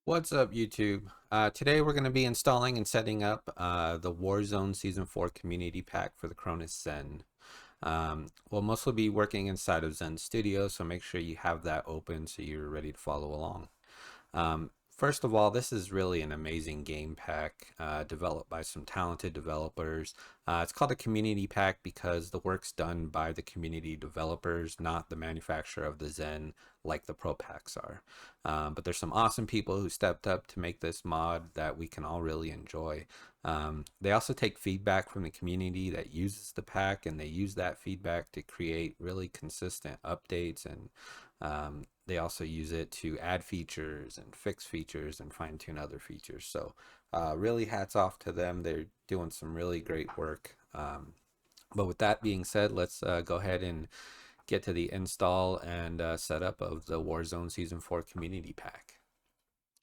What's up, YouTube? Today we're going to be installing and setting up the Warzone Season 4 Community Pack for the Cronus Zen. We'll mostly be working inside of Zen Studio, so make sure you have that open so you're ready to follow along. First of all, this is really an amazing game pack developed by some talented developers. It's called a community pack because the work's done by the community developers, not the manufacturer of the Zen like the Pro Packs are. But there's some awesome people who stepped up to make this mod that we can all really enjoy. They also take feedback from the community that uses the pack, and they use that feedback to create really consistent updates, and they also use it to add features and fix features and fine tune other features. So really hats off to them. They're doing some really great work. But with that being said, let's go ahead and get to the install and setup of the Warzone Season 4 Community Pack.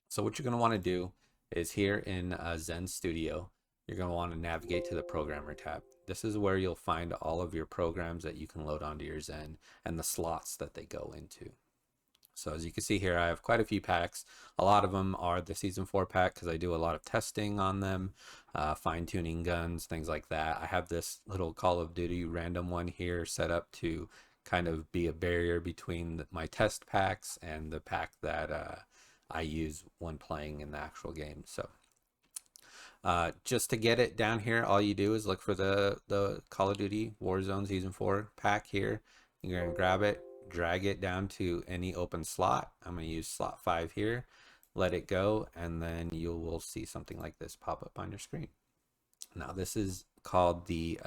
So what you're going to want to do is here in Zen Studio, you're going to want to navigate to the Programmer tab. This is where you'll find all of your programs that you can load onto your Zen and the slots that they go into. So as you can see here, I have quite a few packs. A lot of them are the Season 4 pack because I do a lot of testing on them, fine-tuning guns, things like that. I have this little Call of Duty random one here set up to kind of be a barrier between my test packs and the pack that I use when playing in the actual game. So just to get it down here, all you do is look for the Call of Duty Warzone Season 4 pack here. You're going to grab it, drag it down to any open slot. I'm going to use slot 5 here, let it go, and then you will see something like this pop up on your screen. Now this is called the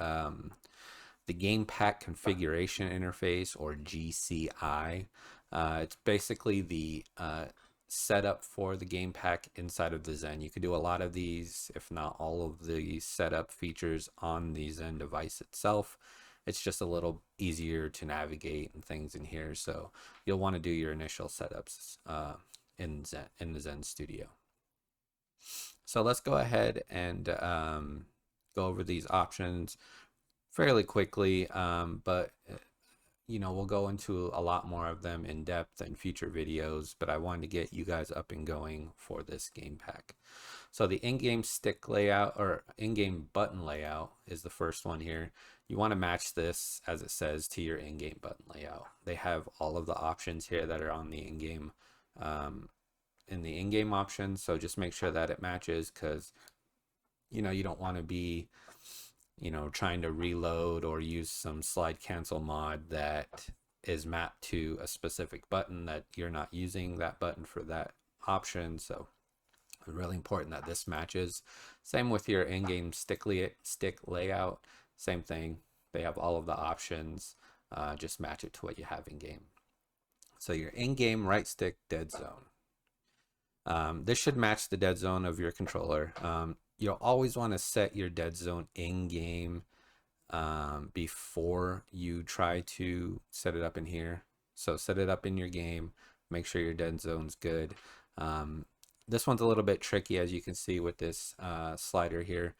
Game Pack Configuration Interface, or GCI. It's basically the setup for the game pack inside of the Zen. You can do a lot of these, if not all of the setup features on the Zen device itself. It's just a little easier to navigate and things in here. So you'll want to do your initial setups in the Zen Studio. So let's go ahead and go over these options fairly quickly, but we'll go into a lot more of them in depth in future videos, but I wanted to get you guys up and going for this game pack. So the in-game stick layout, or in-game button layout, is the first one here. You want to match this, as it says, to your in-game button layout. They have all of the options here that are on the in-game in the in-game options, so just make sure that it matches, because you don't want to be trying to reload or use some slide cancel mod that is mapped to a specific button that you're not using that button for that option. So it's really important that this matches. Same with your in-game stick layout. Same thing. They have all of the options. Just match it to what you have in game. So your in-game right stick dead zone. This should match the dead zone of your controller. You'll always want to set your dead zone in game before you try to set it up in here. So set it up in your game, make sure your dead zone's good. This one's a little bit tricky, as you can see with this slider here.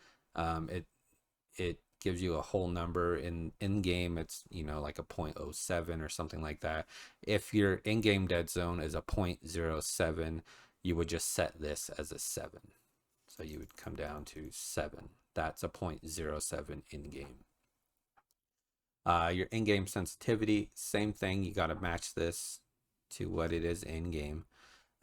It gives you a whole number. In game it's like a 0.07 or something like that. If your in-game dead zone is a 0.07, you would just set this as a 7. So you would come down to 7. That's a 0.07 in-game. Your in-game sensitivity, same thing. You got to match this to what it is in-game.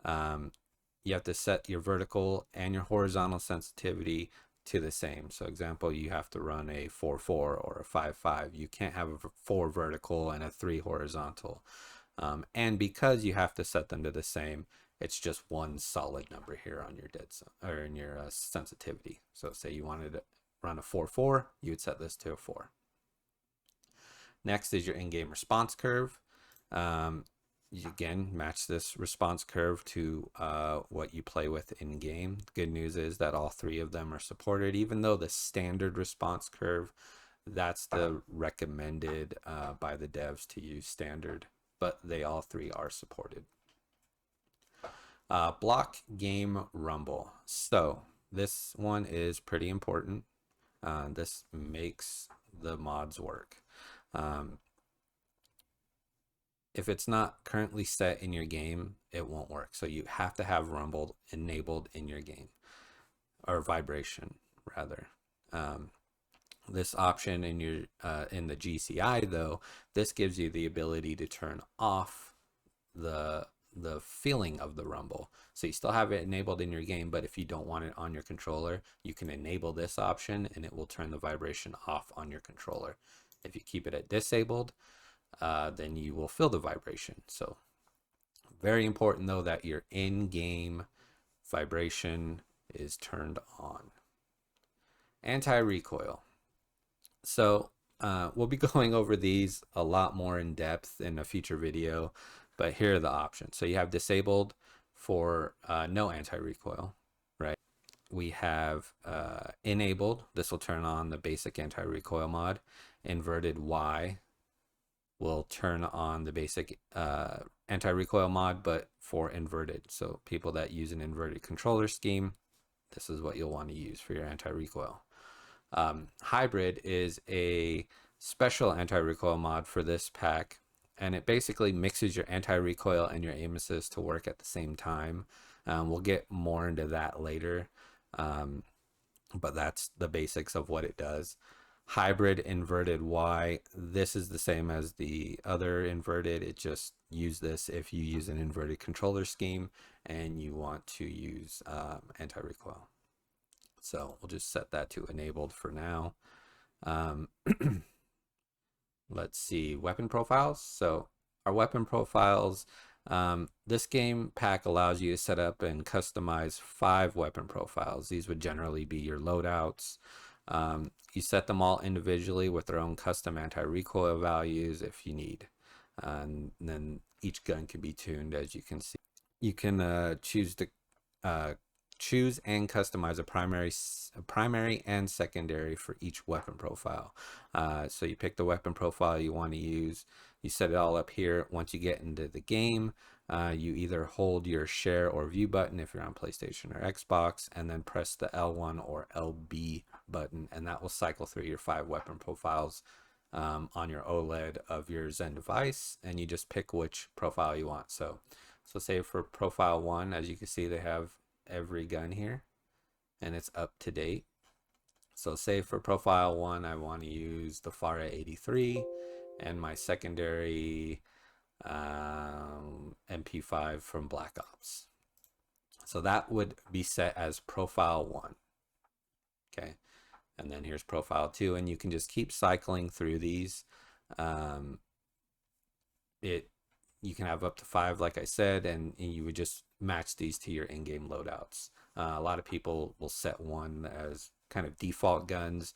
You have to set your vertical and your horizontal sensitivity to the same. So example, you have to run a 4-4 or a 5-5. You can't have a 4 vertical and a 3 horizontal. And because you have to set them to the same, it's just one solid number here on your dead zone, or in your sensitivity. So say you wanted to run a 4-4, you would set this to a 4. Next is your in-game response curve. You again match this response curve to what you play with in game. Good news is that all 3 of them are supported, even though the standard response curve, that's the recommended by the devs to use standard, but they all 3 are supported. Block game rumble. So this one is pretty important. This makes the mods work. if it's not currently set in your game, it won't work. So you have to have rumble enabled in your game, or vibration rather. Um, this option in your in the GCI though, this gives you the ability to turn off the feeling of the rumble. So you still have it enabled in your game, but if you don't want it on your controller, you can enable this option and it will turn the vibration off on your controller. If you keep it at disabled, then you will feel the vibration. So very important though that your in-game vibration is turned on. Anti-recoil. So we'll be going over these a lot more in depth in a future video, but here are the options. So you have disabled for no anti-recoil, right? We have enabled. This will turn on the basic anti-recoil mod. Inverted Y will turn on the basic anti-recoil mod, but for inverted. So people that use an inverted controller scheme, this is what you'll want to use for your anti-recoil. Hybrid is a special anti-recoil mod for this pack, and it basically mixes your anti-recoil and your aim assist to work at the same time. We'll get more into that later, but that's the basics of what it does. Hybrid inverted Y, this is the same as the other inverted. It just use this if you use an inverted controller scheme and you want to use anti-recoil. So we'll just set that to enabled for now. Let's see, weapon profiles. So our weapon profiles, this game pack allows you to set up and customize 5 weapon profiles. These would generally be your loadouts. You set them all individually with their own custom anti-recoil values if you need. And then each gun can be tuned, as you can see. You can choose and customize a primary and secondary for each weapon profile. So you pick the weapon profile you want to use. You set it all up here. Once you get into the game, you either hold your share or view button if you're on PlayStation or Xbox, and then press the L1 or LB button, and that will cycle through your 5 weapon profiles on your OLED of your Zen device, and you just pick which profile you want. So say for profile 1, as you can see, they have every gun here and it's up to date. So say for profile 1, I want to use the FARA 83 and my secondary MP5 from Black Ops. So that would be set as profile 1. Okay, and then here's profile 2, and you can just keep cycling through these. You can have up to 5, like I said, and you would just match these to your in-game loadouts. A lot of people will set one as kind of default guns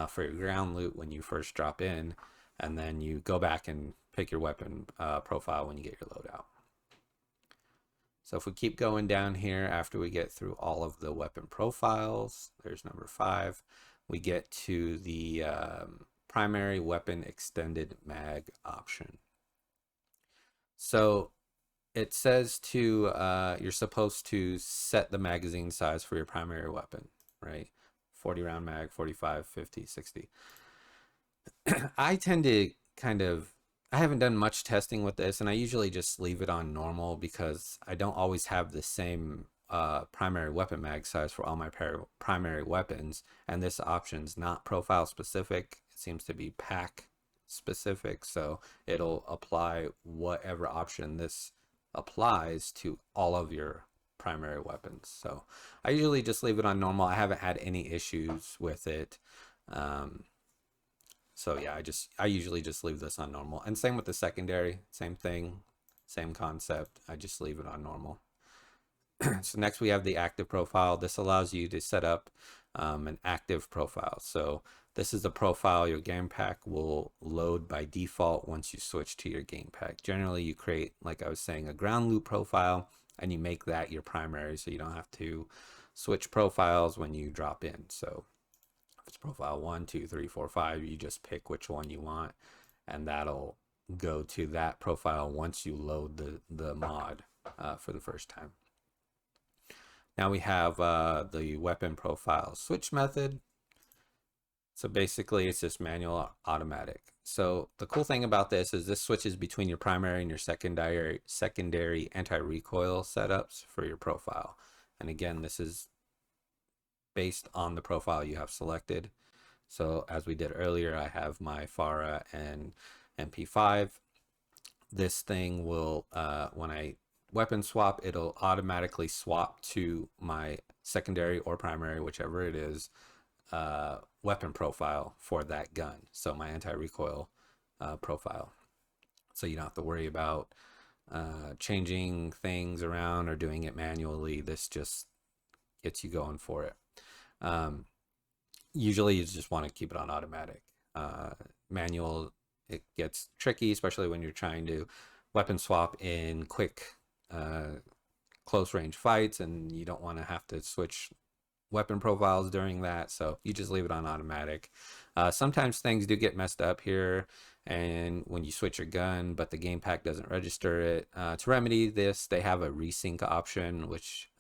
for your ground loot when you first drop in, and then you go back and pick your weapon profile when you get your loadout. So if we keep going down here, after we get through all of the weapon profiles, there's number 5, we get to the primary weapon extended mag option. So it says to you're supposed to set the magazine size for your primary weapon, right? 40 round mag, 45, 50, 60. I tend to I haven't done much testing with this, and I usually just leave it on normal because I don't always have the same primary weapon mag size for all my primary weapons, and this option's not profile specific. It seems to be pack specific, so it'll apply whatever option this applies to all of your primary weapons. So I usually just leave it on normal. I haven't had any issues with it. So yeah, I usually just leave this on normal, and same with the secondary, same thing, same concept. I just leave it on normal. So next we have the active profile. This allows you to set up an active profile. So this is the profile your game pack will load by default once you switch to your game pack. Generally, you create, like I was saying, a ground loot profile, and you make that your primary, so you don't have to switch profiles when you drop in. So if it's profile 1, 2, 3, 4, 5, you just pick which one you want, and that'll go to that profile once you load the mod for the first time. Now we have the weapon profile switch method. So basically it's just manual automatic. So the cool thing about this is this switches between your primary and your secondary anti-recoil setups for your profile. And again, this is based on the profile you have selected. So as we did earlier, I have my FARA and MP5. This thing will, when I weapon swap, it'll automatically swap to my secondary or primary, whichever it is, weapon profile for that gun. So my anti-recoil profile. So you don't have to worry about changing things around or doing it manually. This just gets you going for it. Usually you just want to keep it on automatic. Manual, it gets tricky, especially when you're trying to weapon swap in quick close range fights and you don't want to have to switch weapon profiles during that, so you just leave it on automatic. Sometimes things do get messed up here and when you switch your gun, but the game pack doesn't register it. To remedy this, they have a resync option, which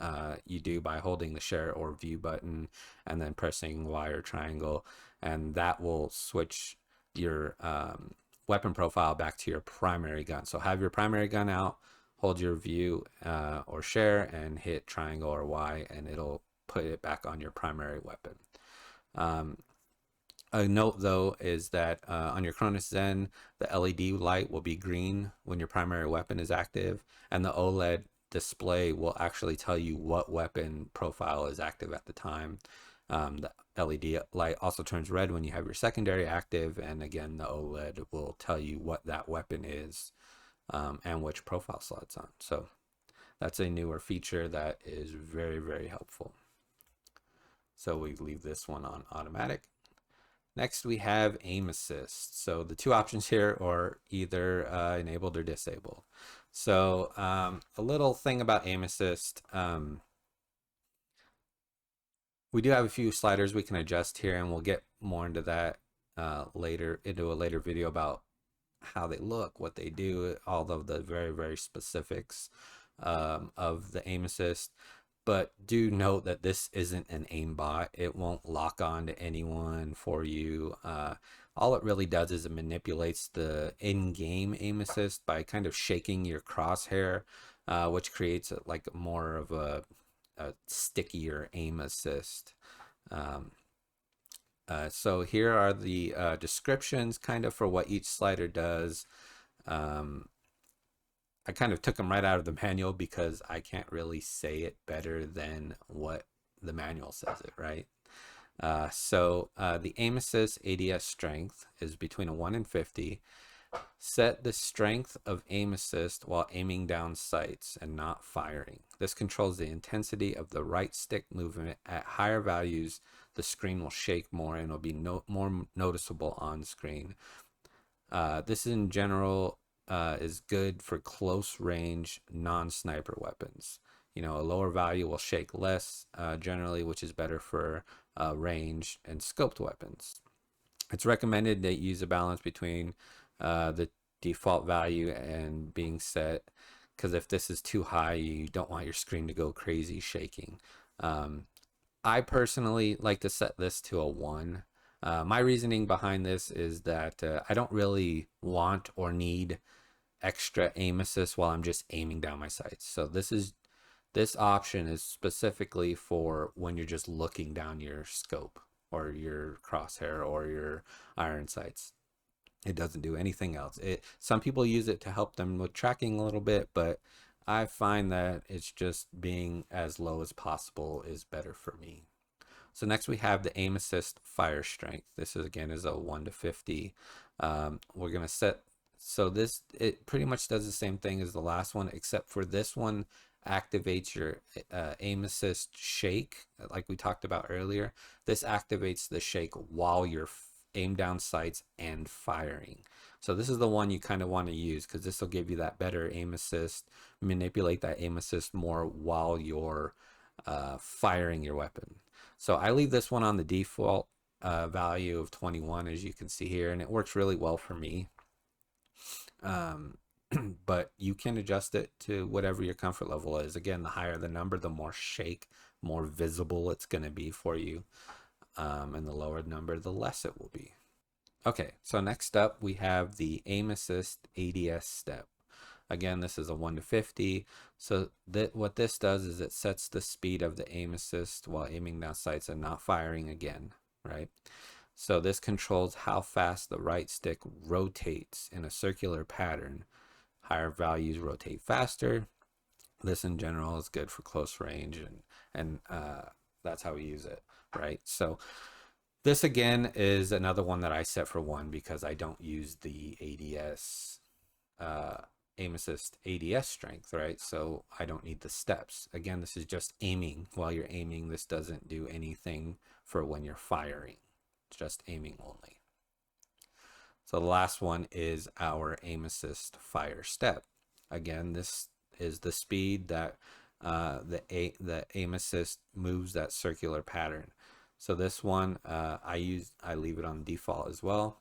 you do by holding the share or view button and then pressing Y or triangle, and that will switch your weapon profile back to your primary gun. So have your primary gun out, hold your view or share and hit triangle or Y, and it'll put it back on your primary weapon. A note though is that on your Cronus Zen, the LED light will be green when your primary weapon is active, and the OLED display will actually tell you what weapon profile is active at the time. The LED light also turns red when you have your secondary active, and again, the OLED will tell you what that weapon is and which profile slot it's on. So that's a newer feature that is very, very helpful. So we leave this one on automatic. Next, we have aim assist. So the two options here are either enabled or disabled. So a little thing about aim assist, we do have a few sliders we can adjust here, and we'll get more into that later, into a later video about how they look, what they do, all of the very, very specifics of the aim assist. But do note that this isn't an aimbot. It won't lock on to anyone for you. All it really does is it manipulates the in-game aim assist by kind of shaking your crosshair, which creates like more of a stickier aim assist. So here are the descriptions kind of for what each slider does. I kind of took them right out of the manual because I can't really say it better than what the manual says it, right? So the aim assist ADS strength is between a 1 and 50. Set the strength of aim assist while aiming down sights and not firing. This controls the intensity of the right stick movement. At higher values, the screen will shake more and will be more noticeable on screen. This in general is good for close range non-sniper weapons. You know, a lower value will shake less generally, which is better for range and scoped weapons. It's recommended that you use a balance between the default value and being set, because if this is too high, you don't want your screen to go crazy shaking. I personally like to set this to a 1. My reasoning behind this is that I don't really want or need extra aim assist while I'm just aiming down my sights. So this option is specifically for when you're just looking down your scope or your crosshair or your iron sights. It doesn't do anything else. Some people use it to help them with tracking a little bit, but I find that it's just being as low as possible is better for me. So next we have the aim assist fire strength. This is again is a 1 to 50. We're gonna set, so this, it pretty much does the same thing as the last one, except for this one activates your aim assist shake, like we talked about earlier. This activates the shake while you're aim down sights and firing. So this is the one you kind of want to use because this will give you that better aim assist, manipulate that aim assist more while you're firing your weapon. So I leave this one on the default value of 21, as you can see here, and it works really well for me. But you can adjust it to whatever your comfort level is. Again, the higher the number, the more shake, more visible it's going to be for you. And the lower number, the less it will be. Okay, so next up we have the aim assist ADS step. Again, this is a 1 to 50. So what this does is it sets the speed of the aim assist while aiming down sights and not firing again, right? So this controls how fast the right stick rotates in a circular pattern. Higher values rotate faster. This in general is good for close range, and that's how we use it, right? So this again is another one that I set for 1 because I don't use the ADS uh, aim assist ADS strength, right? So I don't need the steps. Again, this is just aiming. While you're aiming, this doesn't do anything for when you're firing. It's just aiming only. So the last one is our aim assist fire step. Again, this is the speed that the aim assist moves that circular pattern. So this one I leave it on default as well.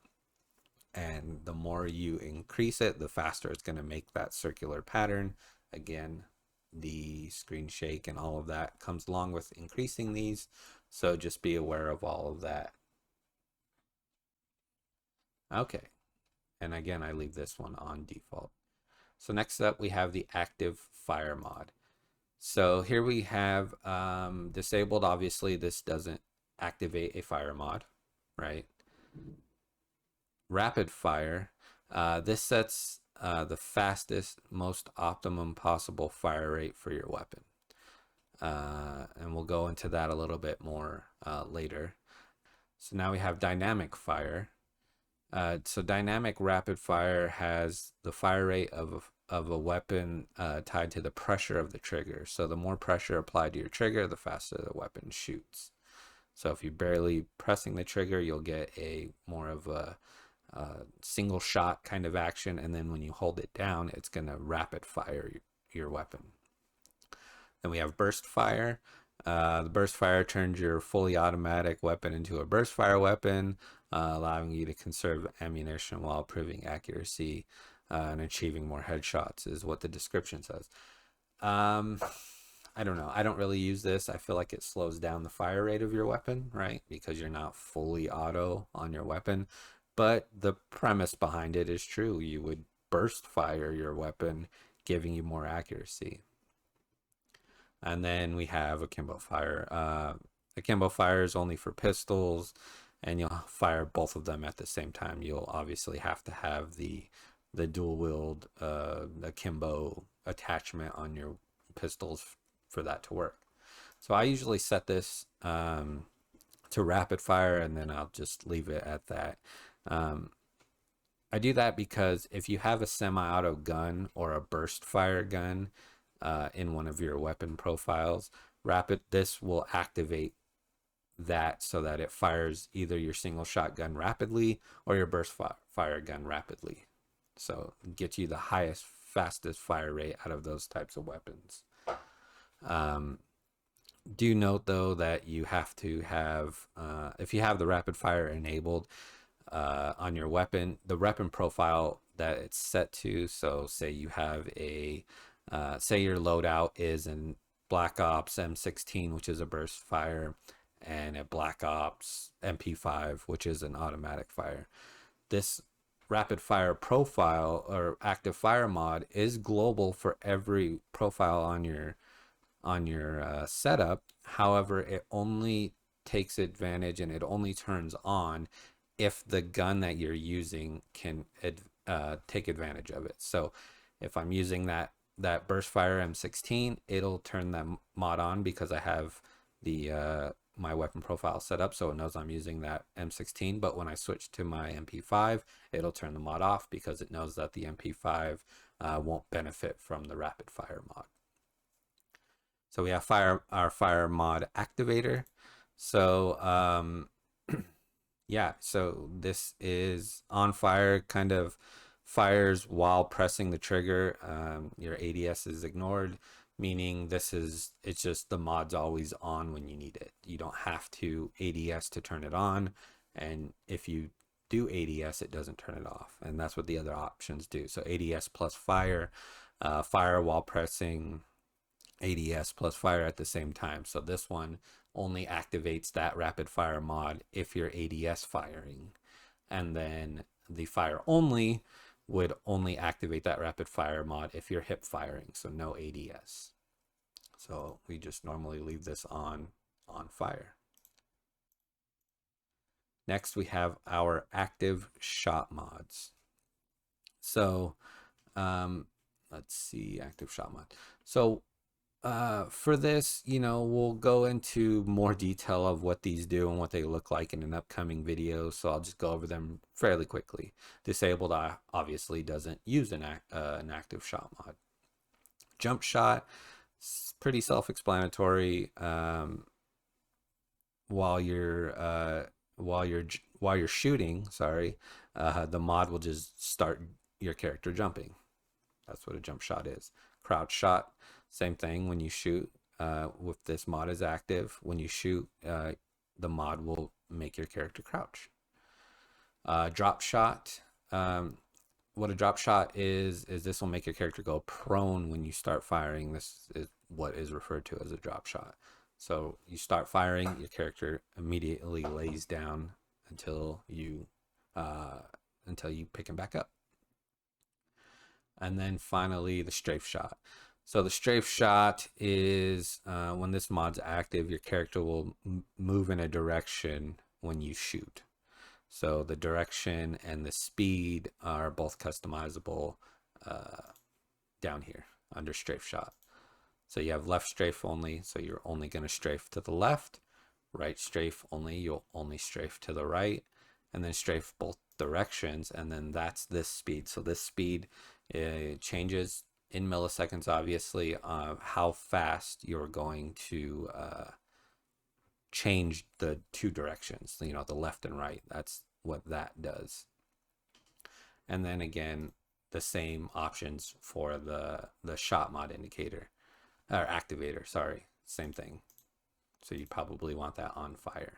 And the more you increase it, the faster it's going to make that circular pattern. Again, the screen shake and all of that comes along with increasing these. So just be aware of all of that. Okay. And again, I leave this one on default. So next up, we have the active fire mod. So here we have disabled. Obviously, this doesn't activate a fire mod, right? Rapid fire. This sets the fastest, most optimum possible fire rate for your weapon. And we'll go into that a little bit more later. So now we have dynamic fire. So dynamic rapid fire has the fire rate of a weapon tied to the pressure of the trigger. So the more pressure applied to your trigger, the faster the weapon shoots. So if you're barely pressing the trigger, you'll get a more of a single shot kind of action, and then when you hold it down, it's going to rapid fire your weapon. Then we have burst fire. The burst fire turns your fully automatic weapon into a burst fire weapon, allowing you to conserve ammunition while improving accuracy and achieving more headshots, is what the description says. I don't know. I don't really use this. I feel like it slows down the fire rate of your weapon, right? Because you're not fully auto on your weapon. But the premise behind it is true. You would burst fire your weapon, giving you more accuracy. And then we have akimbo fire. Akimbo fire is only for pistols, and you'll fire both of them at the same time. You'll obviously have to have the dual wield akimbo attachment on your pistols for that to work. So I usually set this to rapid fire, and then I'll just leave it at that. I do that because if you have a semi-auto gun or a burst fire gun in one of your weapon profiles, this will activate that so that it fires either your single shot gun rapidly or your burst fire gun rapidly. So get you the highest, fastest fire rate out of those types of weapons. Do note though that you have to have, if you have the rapid fire enabled on your weapon, the weapon profile that it's set to. So say you have say your loadout is in Black Ops M16, which is a burst fire, and a Black Ops MP5, which is an automatic fire. This rapid fire profile or active fire mod is global for every profile on your setup. However, it only takes advantage and it only turns on if the gun that you're using can take advantage of it. So if I'm using that burst fire M16, it'll turn that mod on because I have the my weapon profile set up, so it knows I'm using that M16. But when I switch to my MP5, it'll turn the mod off because it knows that the MP5 won't benefit from the rapid fire mod. So we have our fire mod activator. So yeah, so this is on fire, kind of fires while pressing the trigger. Your ADS is ignored, meaning it's just the mod's always on when you need it. You don't have to ADS to turn it on, and if you do ADS, it doesn't turn it off, and that's what the other options do. So ADS plus fire, fire while pressing ADS plus fire at the same time. So this one only activates that rapid fire mod if you're ADS firing. And then the fire only would only activate that rapid fire mod if you're hip firing, so no ADS. So we just normally leave this on fire. Next, we have our active shot mods. So let's see, active shot mod. So for this, we'll go into more detail of what these do and what they look like in an upcoming video. So I'll just go over them fairly quickly. Disabled obviously doesn't use an active shot mod. Jump shot, pretty self-explanatory. While you're shooting, the mod will just start your character jumping. That's what a jump shot is. Crouch shot, same thing. When you shoot, with this mod is active, when you shoot, the mod will make your character crouch. Drop shot. What a drop shot is this will make your character go prone when you start firing. This is what is referred to as a drop shot. So you start firing, your character immediately lays down until you pick him back up. And then finally, the strafe shot. So the strafe shot is when this mod's active, your character will move in a direction when you shoot. So the direction and the speed are both customizable down here under strafe shot. So you have left strafe only, so you're only going to strafe to the left. Right strafe only, you'll only strafe to the right. And then strafe both directions, and then that's this speed. So this speed changes in milliseconds, obviously, how fast you're going to change the two directions, the left and right. That's what that does. And then again, the same options for the shot mod indicator. Or activator, sorry, same thing. So you probably want that on fire.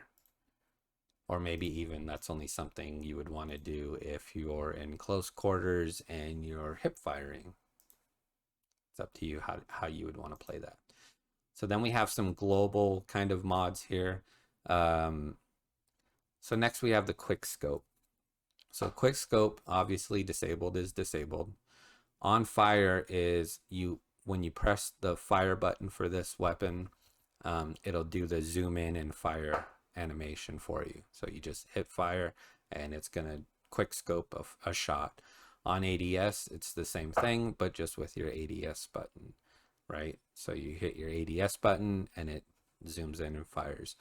Or maybe even that's only something you would want to do if you're in close quarters and you're hip firing. It's up to you how you would want to play that. So then we have some global kind of mods here. So next we have the quick scope. So quick scope, obviously disabled is disabled. On fire is when you press the fire button for this weapon, it'll do the zoom in and fire animation for you. So you just hit fire and it's gonna quick scope a shot. On ADS, it's the same thing, but just with your ADS button, right? So you hit your ADS button and it zooms in and fires.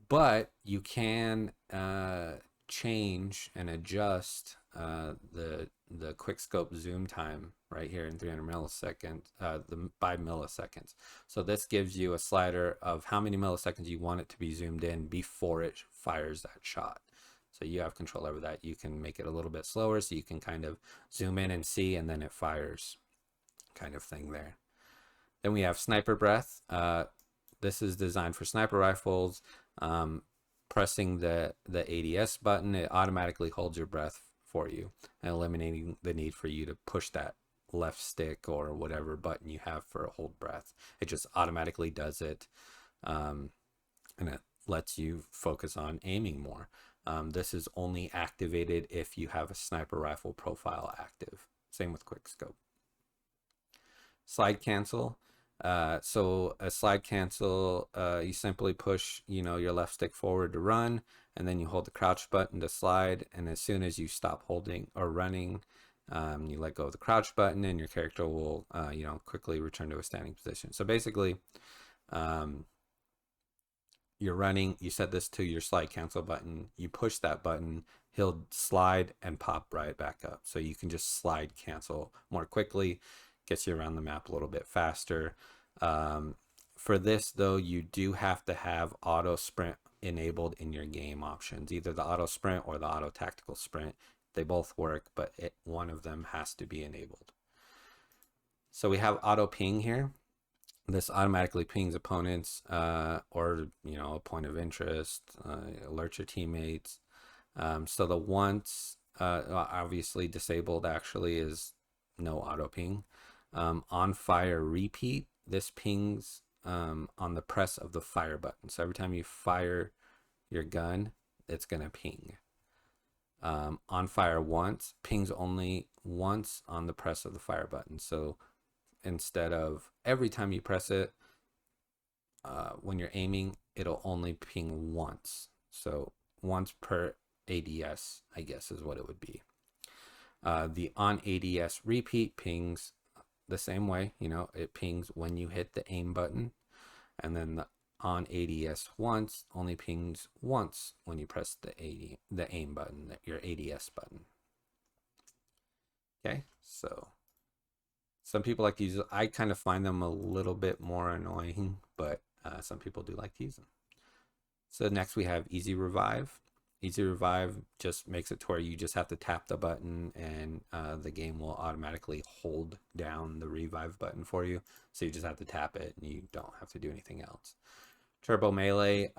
But you can change and adjust the quick scope zoom time right here in 300 milliseconds, by milliseconds. So this gives you a slider of how many milliseconds you want it to be zoomed in before it fires that shot. So you have control over that. You can make it a little bit slower so you can kind of zoom in and see, and then it fires, kind of thing there. Then we have sniper breath. This is designed for sniper rifles. Pressing the ADS button, it automatically holds your breath for you, and eliminating the need for you to push that left stick or whatever button you have for a hold breath. It just automatically does it, and it lets you focus on aiming more. This is only activated if you have a sniper rifle profile active. Same with quick scope. Slide cancel. So a slide cancel, you simply push, your left stick forward to run, and then you hold the crouch button to slide. And as soon as you stop holding or running, you let go of the crouch button, and your character will, quickly return to a standing position. So basically, you're running, you set this to your slide cancel button, you push that button, he'll slide and pop right back up. So you can just slide cancel more quickly. Gets you around the map a little bit faster. For this though, you do have to have auto sprint enabled in your game options, either the auto sprint or the auto tactical sprint. They both work, but one of them has to be enabled. So we have auto ping here. This automatically pings opponents, or a point of interest, alert your teammates. So the once, obviously disabled actually is no auto ping. On fire repeat, this pings on the press of the fire button. So every time you fire your gun, it's gonna ping. on fire once pings only once on the press of the fire button. So instead of every time you press it, when you're aiming, it'll only ping once. So once per ADS, I guess is what it would be. The on ADS repeat pings the same way, it pings when you hit the aim button, and then the on ADS once only pings once when you press the aim button, your ADS button. Okay, so some people like to use it. I kind of find them a little bit more annoying, but some people do like to use them. So next we have Easy Revive. Easy Revive just makes it to where you just have to tap the button and the game will automatically hold down the revive button for you. So you just have to tap it and you don't have to do anything else. Turbo Melee,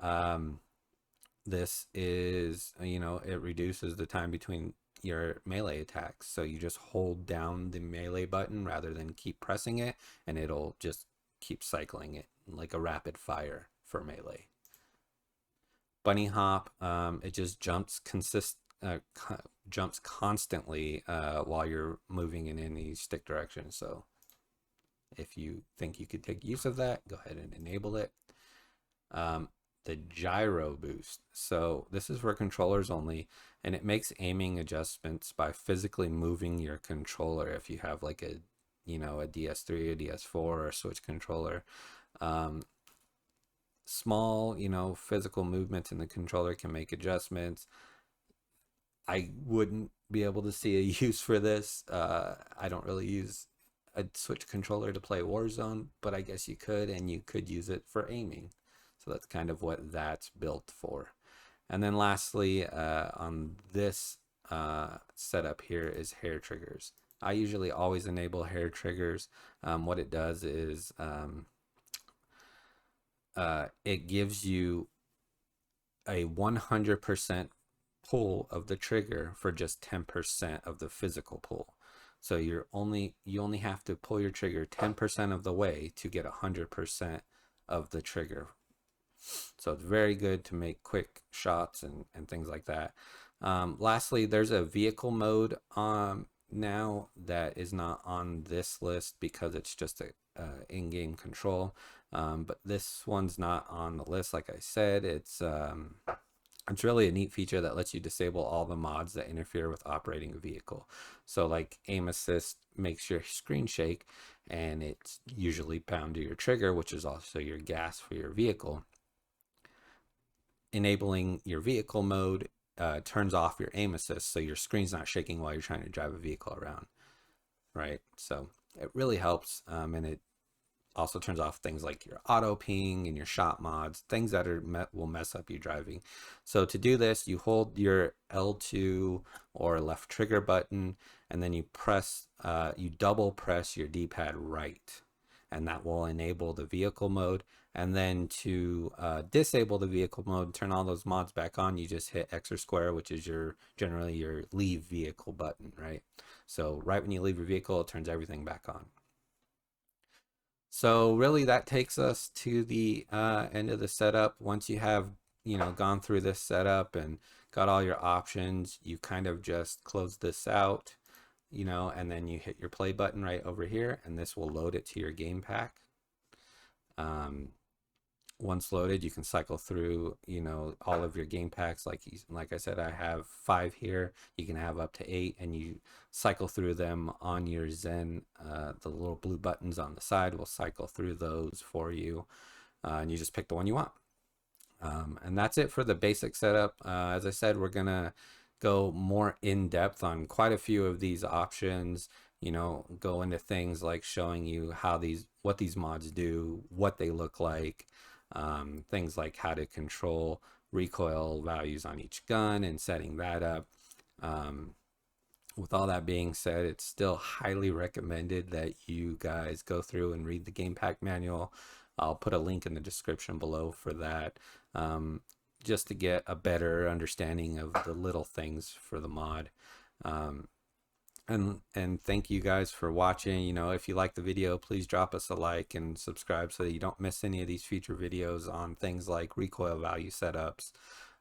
this is, it reduces the time between your melee attacks. So you just hold down the melee button rather than keep pressing it, and it'll just keep cycling it like a rapid fire for melee. Bunny Hop, it just jumps constantly while you're moving in any stick direction. So if you think you could take use of that, go ahead and enable it. The Gyro Boost. So this is for controllers only, and it makes aiming adjustments by physically moving your controller. If you have like a DS3, a DS4, or a Switch controller, small, physical movements in the controller can make adjustments. I wouldn't be able to see a use for this. I don't really use a Switch controller to play Warzone, but I guess you could, and you could use it for aiming. So that's kind of what that's built for. And then lastly, on this setup here is hair triggers. I usually always enable hair triggers. What it does is it gives you a 100% pull of the trigger for just 10% of the physical pull. So you only have to pull your trigger 10% of the way to get 100% of the trigger. So it's very good to make quick shots and things like that. Lastly, there's a vehicle mode now that is not on this list because it's just a in-game control. But this one's not on the list. Like I said, it's really a neat feature that lets you disable all the mods that interfere with operating a vehicle. So like aim assist makes your screen shake, and it's usually bound to your trigger, which is also your gas for your vehicle. Enabling your vehicle mode turns off your aim assist, so your screen's not shaking while you're trying to drive a vehicle around, right? So it really helps, and it also turns off things like your auto ping and your shot mods, things that will mess up you driving. So to do this, you hold your L2 or left trigger button, and then you double press your D-pad right, and that will enable the vehicle mode. And then to disable the vehicle mode, turn all those mods back on, you just hit X or square, which is generally your leave vehicle button, right? So right when you leave your vehicle, it turns everything back on. So really that takes us to the end of the setup. Once you have, gone through this setup and got all your options, you kind of just close this out, and then you hit your play button right over here, and this will load it to your game pack. Once loaded, you can cycle through, all of your game packs. Like I said, I have 5 here. You can have up to 8, and you cycle through them on your Zen. The little blue buttons on the side will cycle through those for you, and you just pick the one you want. And that's it for the basic setup. As I said, we're gonna go more in depth on quite a few of these options. Go into things like showing you what these mods do, what they look like. Things like how to control recoil values on each gun and setting that up. With all that being said, it's still highly recommended that you guys go through and read the game pack manual. I'll put a link in the description below for that, just to get a better understanding of the little things for the mod. And thank you guys for watching. If you like the video, please drop us a like and subscribe so that you don't miss any of these future videos on things like recoil value setups.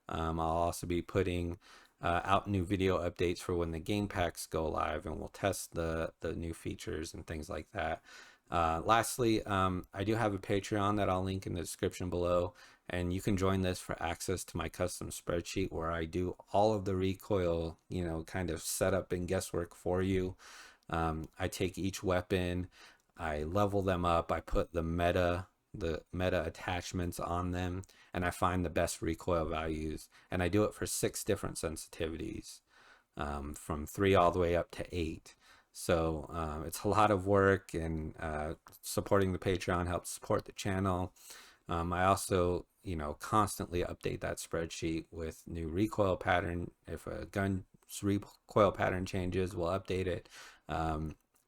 I'll also be putting out new video updates for when the game packs go live, and we'll test the new features and things like that. Lastly, I do have a Patreon that I'll link in the description below, and you can join this for access to my custom spreadsheet where I do all of the recoil, kind of setup and guesswork for you. I take each weapon, I level them up, I put the meta attachments on them, and I find the best recoil values. And I do it for 6 different sensitivities, from 3 all the way up to 8. So it's a lot of work, and supporting the Patreon helps support the channel. I also, constantly update that spreadsheet with new recoil pattern. If a gun's recoil pattern changes, we'll update it.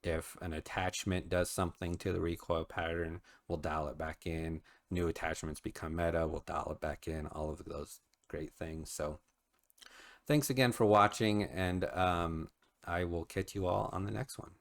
If an attachment does something to the recoil pattern, we'll dial it back in. New attachments become meta, we'll dial it back in, all of those great things. So thanks again for watching, and I will catch you all on the next one.